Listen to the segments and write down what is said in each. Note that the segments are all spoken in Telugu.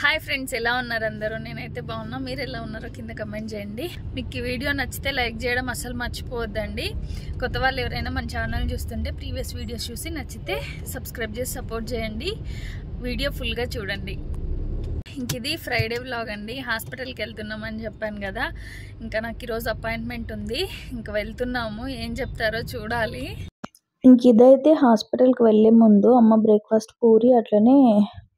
హాయ్ ఫ్రెండ్స్, ఎలా ఉన్నారు అందరూ? నేనైతే బాగున్నా. మీరు ఎలా ఉన్నారో కింద కమెంట్ చేయండి. మీకు ఈ వీడియో నచ్చితే లైక్ చేయడం అసలు మర్చిపోవద్దండి. కొత్త వాళ్ళు ఎవరైనా మన ఛానల్ చూస్తుంటే ప్రీవియస్ వీడియోస్ చూసి నచ్చితే సబ్స్క్రైబ్ చేసి సపోర్ట్ చేయండి. వీడియో ఫుల్గా చూడండి. ఇంక ఇది ఫ్రైడే వ్లాగ్ అండి. హాస్పిటల్కి వెళ్తున్నామని చెప్పాను కదా, ఇంకా నాకు ఈరోజు అపాయింట్మెంట్ ఉంది. ఇంకా వెళ్తున్నాము, ఏం చెప్తారో చూడాలి. ఇంక ఇదైతే హాస్పిటల్కి వెళ్ళే ముందు అమ్మ బ్రేక్ఫాస్ట్ పూరి అట్లనే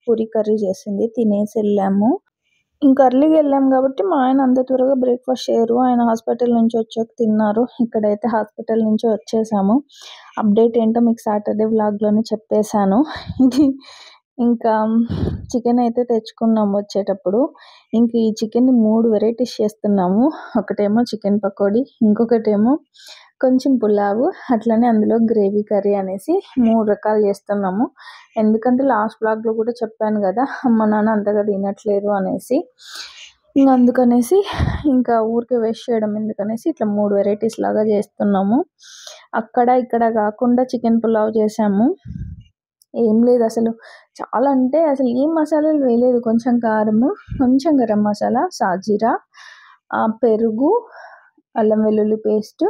పూరి కర్రీ చేసింది, తినేసి వెళ్ళాము. ఇంకా అర్లీగా వెళ్ళాము కాబట్టి మా ఆయన అంత త్వరగా బ్రేక్ఫాస్ట్ చేయరు. ఆయన హాస్పిటల్ నుంచి వచ్చాక తిన్నారు. ఇక్కడైతే హాస్పిటల్ నుంచి వచ్చేసాము. అప్డేట్ ఏంటో మీకు సాటర్డే వ్లాగ్లోనే చెప్పేశాను. ఇది ఇంకా చికెన్ అయితే తెచ్చుకున్నాము వచ్చేటప్పుడు. ఇంక ఈ చికెన్ని 3 వెరైటీస్ చేస్తున్నాము. ఒకటేమో చికెన్ పకోడీ, ఇంకొకటేమో కొంచెం పులావు, అట్లనే అందులో గ్రేవీ కర్రీ అనేసి 3 రకాలు చేస్తున్నాము. ఎందుకంటే లాస్ట్ బ్లాగ్లో కూడా చెప్పాను కదా, అమ్మ నాన్న అంతగా తినట్లేదు అనేసి. ఇంకా అందుకనేసి ఇంకా ఊరికే వేస్ట్ చేయడం ఎందుకనేసి ఇట్లా 3 వెరైటీస్ లాగా చేస్తున్నాము. అక్కడ ఇక్కడ కాకుండా చికెన్ పులావ్ చేసాము. ఏం లేదు, అసలు చాలా అంటే అసలు ఏం మసాలాలు వేయలేదు. కొంచెం కారము, కొంచెం గరం మసాలా, సాజీరా, పెరుగు, అల్లం వెల్లుల్లి పేస్ట్,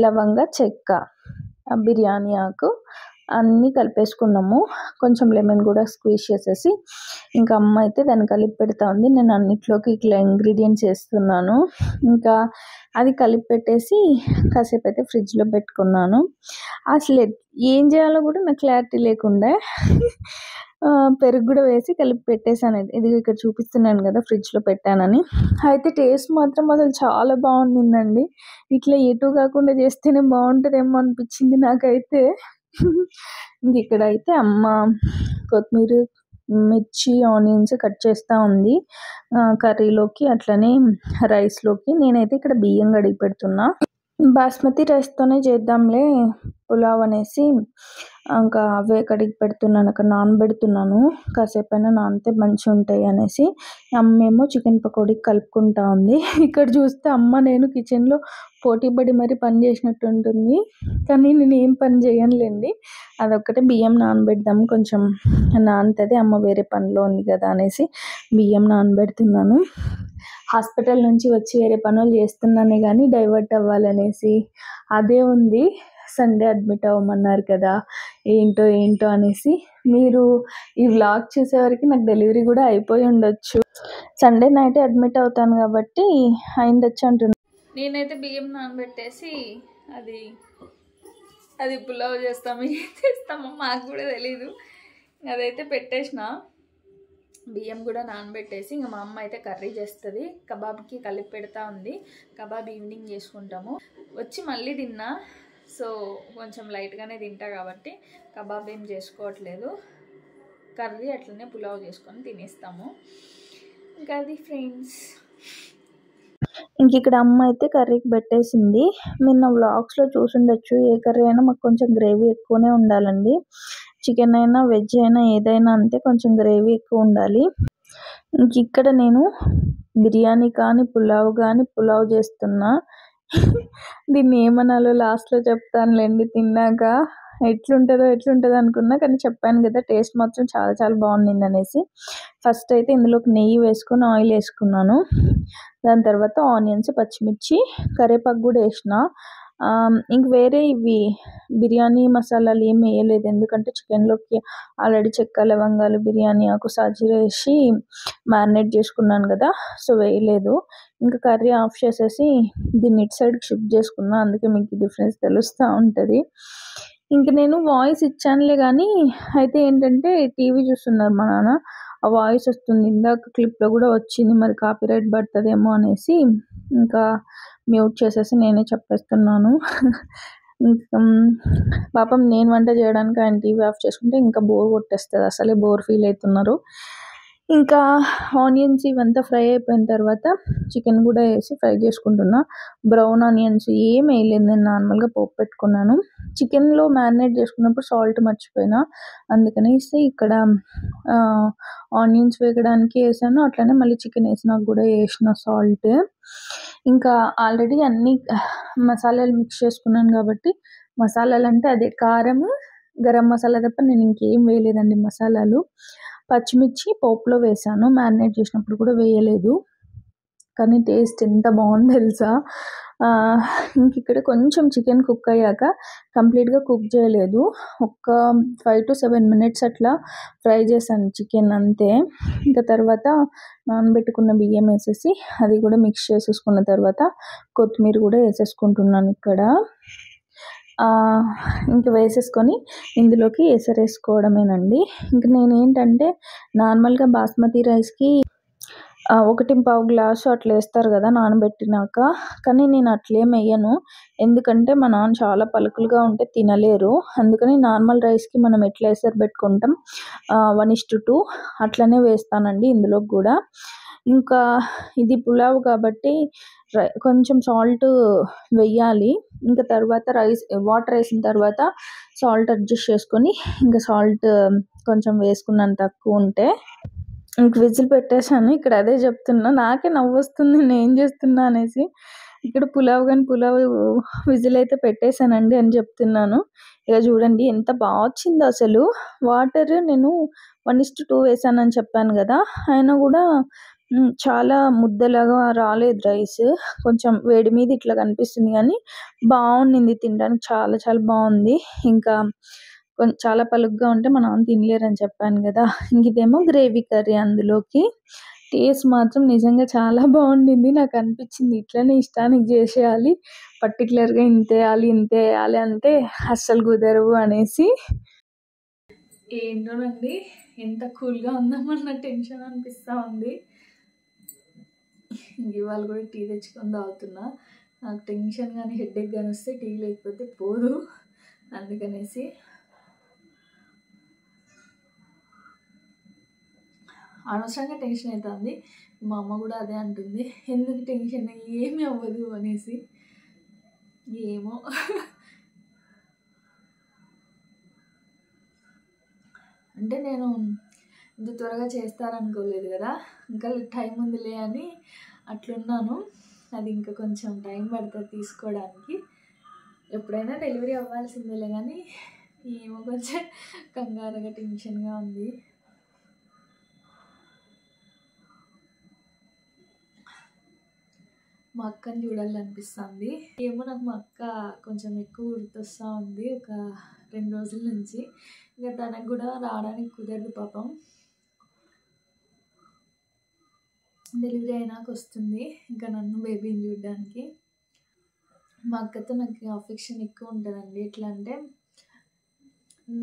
లవంగ చెక్క, బిర్యానీ ఆకు అన్నీ కలిపేసుకున్నాము. కొంచెం లెమన్ కూడా స్క్వీజ్ చేసేసి ఇంకా అమ్మ అయితే దాన్ని కలిపి పెడతా ఉంది. నేను అన్నిట్లోకి ఇట్లా ఇంగ్రీడియంట్స్ వేస్తున్నాను. ఇంకా అది కలిపి పెట్టేసి కాసేపు అయితే ఫ్రిడ్జ్లో పెట్టుకున్నాను. అసలు ఏం చేయాలో కూడా నాకు క్లారిటీ లేకుండా పెరుగు కూడా వేసి కలిపి పెట్టేశాను. ఇది ఇక్కడ చూపిస్తున్నాను కదా ఫ్రిడ్జ్లో పెట్టానని. అయితే టేస్ట్ మాత్రం అసలు చాలా బాగుండిందండి. ఇట్లా ఎటు కాకుండా చేస్తేనే బాగుంటుందేమో అనిపించింది నాకైతే. ఇంక ఇక్కడైతే అమ్మ కొత్తిమీర, మిర్చి, ఆనియన్స్ కట్ చేస్తూ ఉంది కర్రీలోకి, అట్లనే రైస్లోకి. నేనైతే ఇక్కడ బియ్యం కడిగి పెడుతున్నా. బాస్మతి రైస్తోనే చేద్దాంలే పులావ్ అనేసి ఇంకా అవే కడిగి పెడుతున్నాను, అక్కడ నానబెడుతున్నాను. కాసేపు అయినా నానితే మంచిగా ఉంటాయి అనేసి. అమ్మేమో చికెన్ పకోడీకి కలుపుకుంటా ఉంది. ఇక్కడ చూస్తే అమ్మ నేను కిచెన్లో పోటీపడి మరీ పని చేసినట్టు ఉంటుంది, కానీ నేను ఏం పని చేయనులేండి. అదొక్కటే బియ్యం నానబెడదాము, కొంచెం నానుతుంది. అమ్మ వేరే పనిలో ఉంది కదా అనేసి బియ్యం నానబెడుతున్నాను. హాస్పిటల్ నుంచి వచ్చి వేరే పనులు చేస్తున్నానే కానీ డైవర్ట్ అవ్వాలనేసి అదే ఉంది. సండే అడ్మిట్ అవ్వమన్నారు కదా, ఏంటో అనేసి. మీరు ఈ వ్లాగ్ చూసేవరకు నాకు డెలివరీ కూడా అయిపోయి ఉండొచ్చు. సండే నైట్ అడ్మిట్ అవుతాను కాబట్టి అయిండొచ్చు అంటున్నాను. నేనైతే బియ్యం నానబెట్టేసి అది పులావ్ చేస్తామో మాకు కూడా తెలీదు. అదైతే పెట్టేసిన, బియ్యం కూడా నానబెట్టేసి. ఇంకా మా అమ్మ అయితే కర్రీ చేస్తుంది, కబాబ్కి కలిపి పెడతా ఉంది. కబాబ్ ఈవినింగ్ చేసుకుంటాము. వచ్చి మళ్ళీ తిన్నా, సో కొంచెం లైట్గానే తింటా కాబట్టి కబాబ్ ఏం చేసుకోవట్లేదు. కర్రీ అట్లనే పులావ్ చేసుకొని తినేస్తాము. ఇంకా అది ఫ్రెండ్స్. ఇంక ఇక్కడ అమ్మ అయితే కర్రీకి పెట్టేసింది. మీరు నా వ్లాగ్స్లో చూసుండొచ్చు, ఏ కర్రీ అయినా మాకు కొంచెం గ్రేవీ ఎక్కువనే ఉండాలండి. చికెన్ అయినా వెజ్ అయినా ఏదైనా అంతే, కొంచెం గ్రేవీ ఎక్కువ ఉండాలి. ఇంక ఇక్కడ నేను బిర్యానీ కానీ పులావ్ చేస్తున్నా. దీన్ని ఏమనాలో లాస్ట్లో చెప్తానులేండి తిన్నాక. ఎట్లుంటుందో అనుకున్నా, కానీ చెప్పాను కదా టేస్ట్ మాత్రం చాలా చాలా బాగుండింది అనేసి. ఫస్ట్ అయితే ఇందులోకి నెయ్యి వేసుకొని ఆయిల్ వేసుకున్నాను. దాని తర్వాత ఆనియన్స్, పచ్చిమిర్చి, కరివేపాకు కూడా వేసిన. ఇంక వేరే ఇవి బిర్యానీ మసాలాలు ఏం వేయలేదు, ఎందుకంటే చికెన్లోకి ఆల్రెడీ చెక్క, లవంగాలు, బిర్యానీ ఆకు, సాజీరా వేసి మ్యారినేట్ చేసుకున్నాను కదా, సో వేయలేదు. ఇంకా కర్రీ ఆఫ్ చేసేసి దీన్ని ఇటు సైడ్కి షిఫ్ట్ చేసుకున్నా, అందుకే మీకు డిఫరెన్స్ తెలుస్తూ ఉంటుంది. ఇంక నేను వాయిస్ ఇచ్చానులే కానీ అయితే ఏంటంటే టీవీ చూస్తున్నారు మా నాన్న, ఆ వాయిస్ వస్తుంది. ఇందాక క్లిప్లో కూడా వచ్చింది, మరి కాపీరైట్ పడుతుందేమో అనేసి ఇంకా మ్యూట్ చేసేసి నేనే చెప్పేస్తున్నాను. ఇంకా పాపం నేను వంట చేయడానికి ఆయన టీవీ ఆఫ్ చేసుకుంటే ఇంకా బోర్ కొట్టేస్తుంది, అసలే బోర్ ఫీల్ అవుతున్నారు. ఇంకా ఆనియన్స్ ఇవంతా ఫ్రై అయిపోయిన తర్వాత చికెన్ కూడా వేసి ఫ్రై చేసుకుంటున్నా. బ్రౌన్ ఆనియన్స్ ఏం వేయలేదు, నేను నార్మల్గా పోపు పెట్టుకున్నాను. చికెన్లో మ్యారినేట్ చేసుకున్నప్పుడు సాల్ట్ మర్చిపోయినా, అందుకనేసి ఇక్కడ ఆనియన్స్ వేగడానికి వేసాను, అట్లనే మళ్ళీ చికెన్ వేసినాక కూడా వేసిన సాల్ట్. ఇంకా ఆల్రెడీ అన్ని మసాలాలు మిక్స్ చేసుకున్నాను కాబట్టి, మసాలాలు అంటే అదే కారము, గరం మసాలా తప్ప నేను ఇంకేం వేయలేదండి మసాలాలు. పచ్చిమిర్చి పోపులో వేసాను, మ్యారినేట్ చేసినప్పుడు కూడా వేయలేదు. కానీ టేస్ట్ ఎంత బాగుందో తెలుసా. ఇంక ఇక్కడ కొంచెం చికెన్ కుక్ అయ్యాక, కంప్లీట్గా కుక్ చేయలేదు, ఒక 5 to 7 minutes అట్లా ఫ్రై చేశాను చికెన్ అంతే. ఇంకా తర్వాత నానబెట్టుకున్న బియ్యం వేసేసి అది కూడా మిక్స్ చేసేసుకున్న తర్వాత కొత్తిమీర కూడా వేసేసుకుంటున్నాను ఇక్కడ. ఇంక వేసేసుకొని ఇందులోకి వేసుకోవడమేనండి. ఇంక నేనేంటంటే నార్మల్గా బాస్మతి రైస్కి 1.5 గ్లాసు అట్లా వేస్తారు కదా నానబెట్టినాక, కానీ నేను అట్లేం వేయను. ఎందుకంటే మా నాన్న చాలా పలుకులుగా ఉంటే తినలేరు. అందుకని నార్మల్ రైస్కి మనం ఎట్లా ఎసరు పెట్టుకుంటాం 1:2 అట్లనే వేస్తానండి ఇందులోకి కూడా. ఇంకా ఇది పులావ్ కాబట్టి కొంచెం సాల్ట్ వేయాలి. ఇంకా తర్వాత వాటర్ వేసిన తర్వాత సాల్ట్ అడ్జస్ట్ చేసుకొని, ఇంకా సాల్ట్ కొంచెం వేసుకున్నాను తక్కువ ఉంటే. ఇంక విజిల్ పెట్టేశాను. ఇక్కడ అదే చెప్తున్నా, నాకే నవ్వు వస్తుంది నేను ఏం చేస్తున్నా అనేసి. ఇక్కడ పులావ్ విజిల్ అయితే పెట్టేశానండి అని చెప్తున్నాను. ఇక చూడండి ఎంత బాగా వచ్చిందో అసలు. వాటర్ నేను 1:2 వేసానని చెప్పాను కదా, అయినా కూడా చాలా ముద్దలాగా రాలేదు రైస్. కొంచెం వేడి మీద ఇట్లా కనిపిస్తుంది కానీ బాగుండింది, తినడానికి చాలా చాలా బాగుంది. ఇంకా చాలా పలుగ్గా ఉంటే మా నాన్న తినలేరని చెప్పాను కదా. ఇంక ఇదేమో గ్రేవీ కర్రీ. అందులోకి టేస్ట్ మాత్రం నిజంగా చాలా బాగుండింది. నాకు అనిపించింది ఇట్లనే ఇష్టానికి చేసేయాలి, పర్టికులర్గా ఇంత వేయాలి అంటే అస్సలు కుదరవు అనేసి. ఏంటోనండి, ఎంత కూల్గా ఉందామన్న టెన్షన్ అనిపిస్తూ ఉంది. ఇవాళ కూడా టీ తెచ్చుకొని తాగుతున్నా. నాకు టెన్షన్ కానీ హెడేక్ కానీ వస్తే టీ లేకపోతే పోదు, అందుకనేసి. అనవసరంగా టెన్షన్ అవుతుంది. మా అమ్మ కూడా అదే అంటుంది, ఎందుకు టెన్షన్, ఏమీ అవ్వదు అనేసి. ఏమో అంటే నేను ఇంత త్వరగా చేస్తారనుకోలేదు కదా, ఇంకా టైం ఉందిలే అని అట్లున్నాను. అది ఇంకా కొంచెం టైం పడుతుంది తీసుకోవడానికి. ఎప్పుడైనా డెలివరీ అవ్వాల్సిందేలే కానీ ఏమో కొంచెం కంగారుగా టెన్షన్గా ఉంది. మా అక్కని చూడాలనిపిస్తుంది. ఏమో నాకు మా అక్క కొంచెం ఎక్కువ గుర్తొస్తూ ఉంది ఒక 2 రోజుల నుంచి. ఇంకా తనకు కూడా రావడానికి కుదరదు పాపం. డెలివరీ అయినాక వస్తుంది ఇంకా నన్ను బేబీని చూడడానికి. మా అక్కతో నాకు అఫెక్షన్ ఎక్కువ ఉంటుందండి. ఎట్లా అంటే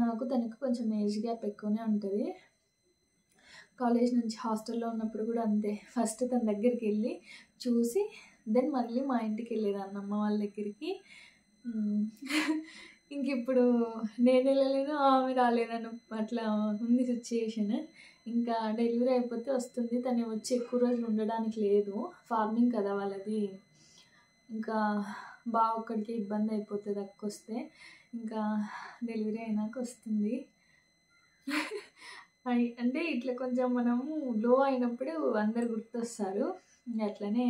నాకు తనకు కొంచెం ఏజ్ గ్యాప్ ఎక్కువనే ఉంటుంది. కాలేజ్ నుంచి హాస్టల్లో ఉన్నప్పుడు కూడా అంతే. ఫస్ట్ తన దగ్గరికి వెళ్ళి చూసి దెన్ మళ్ళీ మా ఇంటికి వెళ్ళేదాన్ని అమ్మ వాళ్ళ దగ్గరికి. ఇంక ఇప్పుడు నేను వెళ్ళలేను, ఆమె రాలేదని అట్లా ఉంది సిచ్యుయేషన్. ఇంకా డెలివరీ అయిపోతే వస్తుంది. తను వచ్చి ఎక్కువ రోజులు ఉండడానికి లేదు, ఫార్మింగ్ కదా వాళ్ళది. ఇంకా బాగా ఒక్కడికి ఇబ్బంది అయిపోతుంది అక్క వస్తే. ఇంకా డెలివరీ అయినాక వస్తుంది. అంటే ఇట్లా కొంచెం మనము లో అయినప్పుడు అందరు గుర్తొస్తారు. అట్లనే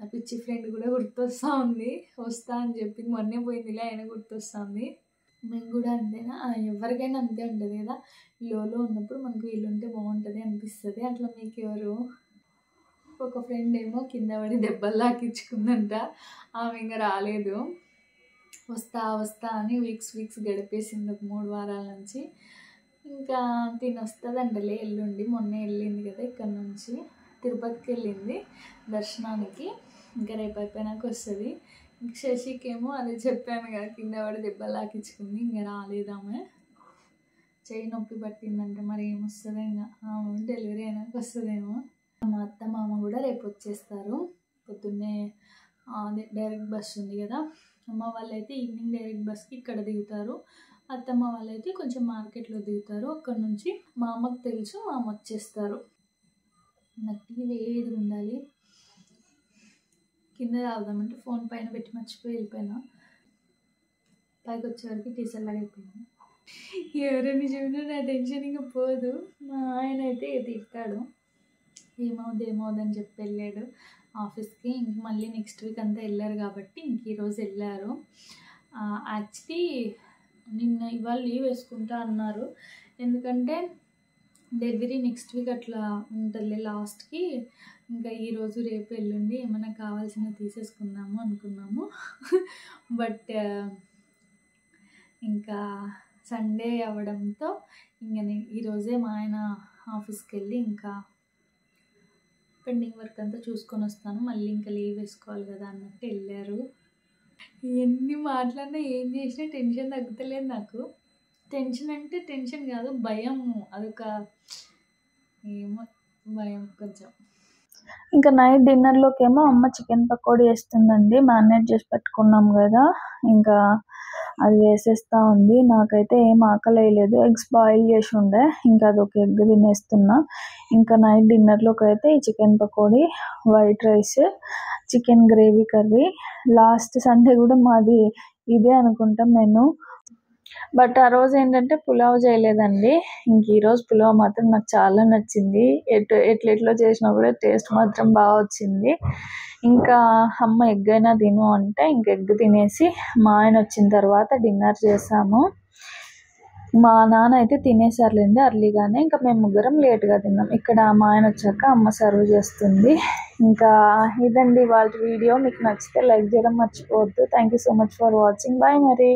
నా పిచ్చి ఫ్రెండ్ కూడా గుర్తొస్తూ ఉంది. వస్తా అని చెప్పింది, మొన్నే పోయిందిలే అయినా గుర్తొస్తుంది. మేము కూడా అంతేనా, ఎవరికైనా అంతే ఉంటుంది కదా, లోలో ఉన్నప్పుడు మనకు వీళ్ళుంటే బాగుంటుంది అనిపిస్తుంది. అట్లా మీకు ఎవరు? ఒక ఫ్రెండ్ ఏమో కింద పడి దెబ్బలు తాకించుకుందంట, ఆమె ఇంకా రాలేదు. వస్తా అని వీక్స్ గడిపేసింది ఒక 3 వారాల నుంచి. ఇంకా తిని వస్తుందంటలే ఎల్లుండి. మొన్నే వెళ్ళింది కదా ఇక్కడ నుంచి, తిరుపతికి వెళ్ళింది దర్శనానికి. ఇంకా రేపు అయిపోయినాక వస్తుంది. ఇంక శశికేమో అదే చెప్పాను కదా, కింద పడి దెబ్బలు తాకించుకుంది, ఇంకా రాలేదామె. చెయ్యి నొప్పి పట్టిందంటే మరి ఏమొస్తుందో, ఇంకా డెలివరీ అయినాక వస్తుందేమో. మా అత్త మామ కూడా రేపు వచ్చేస్తారు పొద్దున్నే. అదే డైరెక్ట్ బస్ ఉంది కదా, అమ్మ వాళ్ళైతే ఈవినింగ్ డైరెక్ట్ బస్కి ఇక్కడ దిగుతారు. అత్తమ్మ వాళ్ళైతే కొంచెం మార్కెట్లో దిగుతారు. అక్కడ నుంచి మా అమ్మకు తెలుసు, మా అమ్మ వచ్చేస్తారు. నాకు టీ వేడిగా ఉండాలి. కింద తాగుదామంటే ఫోన్ పైన పెట్టి మర్చిపోయి వెళ్ళిపోయినా. పైకి వచ్చేవరకు టీ చల్లగా అయిపోయింది. ఎవరైనా చూసినా నా టెన్షన్ ఇంకా పోదు. మా ఆయన అయితే తిట్టాడు, ఏమవుదని చెప్పి వెళ్ళాడు ఆఫీస్కి. ఇంక మళ్ళీ నెక్స్ట్ వీక్ అంతా వెళ్ళారు కాబట్టి ఇంక ఈరోజు వెళ్ళారు. యాక్చువల్లీ ఇవాళ లీవ్ వేసుకుంటా అన్నారు. ఎందుకంటే డెలివరీ నెక్స్ట్ వీక్ అట్లా ఉంటుంది లాస్ట్కి. ఇంకా ఈరోజు రేపు ఎల్లుండి ఏమైనా కావాల్సినవి తీసేసుకుందాము అనుకున్నాము. బట్ ఇంకా సండే అవ్వడంతో ఇంకా ఈరోజే మా ఆయన ఆఫీస్కి వెళ్ళి ఇంకా పెండింగ్ వర్క్ అంతా చూసుకొని వస్తాను, మళ్ళీ ఇంకా లీవ్ వేసుకోవాలి కదా అన్నట్టు వెళ్ళారు. ఎన్ని మాట్లాడినా ఏం చేసినా టెన్షన్ తగ్గుతలేదు నాకు. టెన్షన్ అంటే టెన్షన్ కాదు, భయం. అదొక ఏమో భయం కొంచెం. ఇంకా నైట్ డిన్నర్లోకి ఏమో అమ్మ చికెన్ పకోడీ వేస్తుందండి. మ్యారినేట్ చేసి పెట్టుకున్నాం కదా, ఇంకా అది వేసేస్తూ ఉంది. నాకైతే ఏం ఆకలి వేయలేదు, ఎగ్స్ బాయిల్ చేసి ఉండే, ఇంకా అదొక ఎగ్ తినేస్తున్నా. ఇంకా నైట్ డిన్నర్లోకి అయితే ఈ chicken pakodi, white rice, chicken gravy curry. Last Sunday కూడా మాది ఇదే అనుకుంటాం మెను. బట్ ఆ రోజు ఏంటంటే పులావ్ చేయలేదండి. ఇంక ఈరోజు పులావ్ మాత్రం నాకు చాలా నచ్చింది. ఎట్లెట్లో చేసినా కూడా టేస్ట్ మాత్రం బాగా వచ్చింది. ఇంకా అమ్మ ఎగ్ అయినా తిను అంటే ఇంక ఎగ్ తినేసి మా ఆయన వచ్చిన తర్వాత డిన్నర్ చేసాము. మా నాన్న అయితే తినేసారులేండి అర్లీగానే. ఇంకా మేము ముగ్గురం లేట్గా తిన్నాం. ఇక్కడ మా ఆయన వచ్చాక అమ్మ సర్వ్ చేస్తుంది. ఇంకా ఇదండి వాళ్ళ వీడియో. మీకు నచ్చితే లైక్ చేయడం మర్చిపోవద్దు. Thank you so much for watching. Bye మరి.